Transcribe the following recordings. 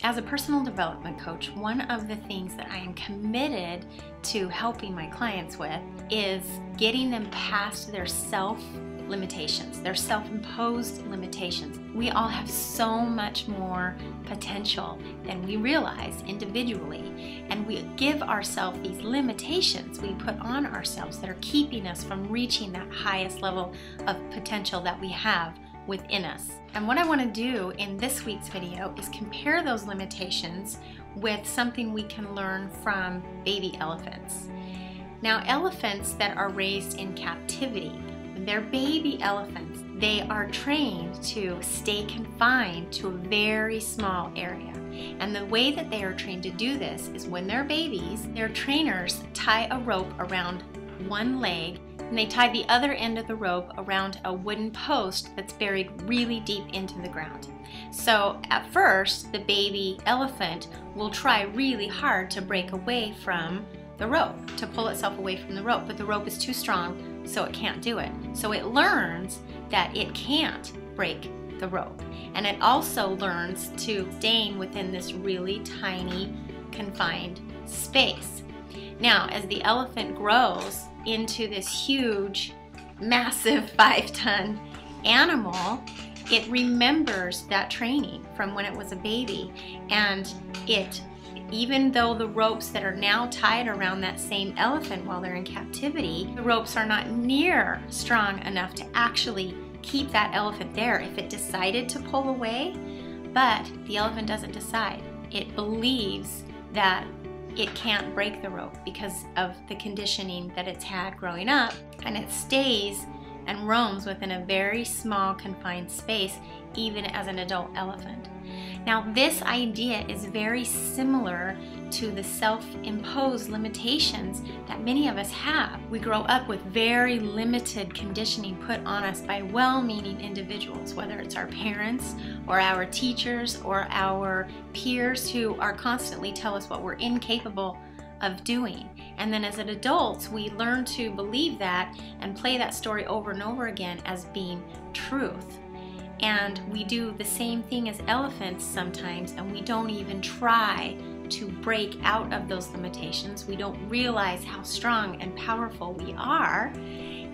As a personal development coach, one of the things that I am committed to helping my clients with is getting them past their self-limitations, their self-imposed limitations. We all have so much more potential than we realize individually, and we give ourselves these limitations we put on ourselves that are keeping us from reaching that highest level of potential that we have within us. And what I want to do in this week's video is compare those limitations with something we can learn from baby elephants. Now, elephants that are raised in captivity, when they're baby elephants, they are trained to stay confined to a very small area. And the way that they are trained to do this is when they're babies, their trainers tie a rope around one leg, and they tie the other end of the rope around a wooden post that's buried really deep into the ground. So at first, the baby elephant will try really hard to break away from the rope, to pull itself away from the rope, but the rope is too strong, so it can't do it. So it learns that it can't break the rope. And it also learns to stay within this really tiny, confined space. Now, as the elephant grows into this huge, massive 5-ton animal, it remembers that training from when it was a baby, and even though the ropes that are now tied around that same elephant while they're in captivity, the ropes are not near strong enough to actually keep that elephant there if it decided to pull away. But the elephant doesn't decide. It believes that it can't break the rope because of the conditioning that it's had growing up, and it stays and roams within a very small confined space even as an adult elephant. Now, this idea is very similar to the self-imposed limitations that many of us have. We grow up with very limited conditioning put on us by well-meaning individuals, whether it's our parents or our teachers or our peers who are constantly tell us what we're incapable of doing. And then as adults, we learn to believe that and play that story over and over again as being truth. And we do the same thing as elephants sometimes, and we don't even try to break out of those limitations. We don't realize how strong and powerful we are,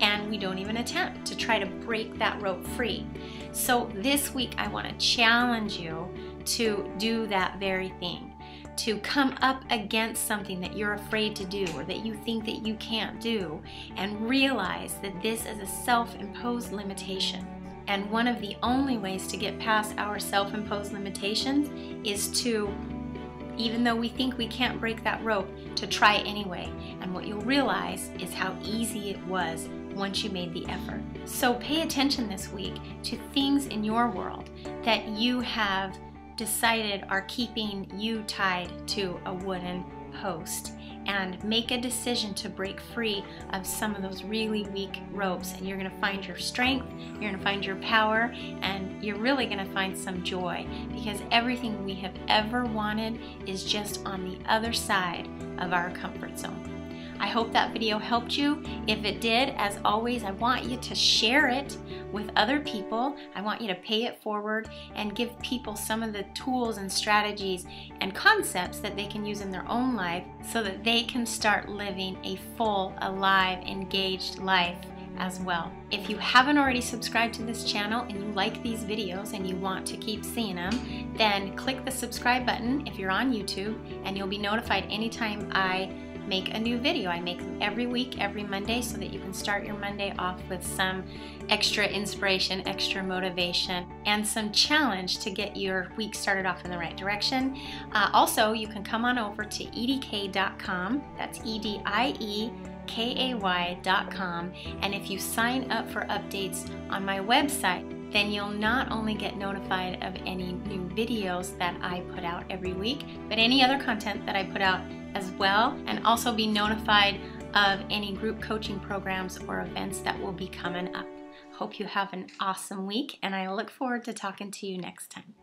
and we don't even attempt to try to break that rope free. So this week I want to challenge you to do that very thing, to come up against something that you're afraid to do or that you think that you can't do, and realize that this is a self-imposed limitation. And one of the only ways to get past our self-imposed limitations is to, even though we think we can't break that rope, to try anyway. And what you'll realize is how easy it was once you made the effort. So pay attention this week to things in your world that you have decided are keeping you tied to a wooden post, and make a decision to break free of some of those really weak ropes, and you're going to find your strength, you're going to find your power, and you're really going to find some joy, because everything we have ever wanted is just on the other side of our comfort zone. I hope that video helped you. If it did, as always, I want you to share it with other people. I want you to pay it forward and give people some of the tools and strategies and concepts that they can use in their own life so that they can start living a full, alive, engaged life as well. If you haven't already subscribed to this channel and you like these videos and you want to keep seeing them, then click the subscribe button if you're on YouTube, and you'll be notified anytime I make a new video. I make them every week, every Monday, so that you can start your Monday off with some extra inspiration, extra motivation, and some challenge to get your week started off in the right direction. Also, you can come on over to ediekay.com. That's EDIEKAY.com, and if you sign up for updates on my website, then you'll not only get notified of any new videos that I put out every week, but any other content that I put out as well, and also be notified of any group coaching programs or events that will be coming up. Hope you have an awesome week, and I look forward to talking to you next time.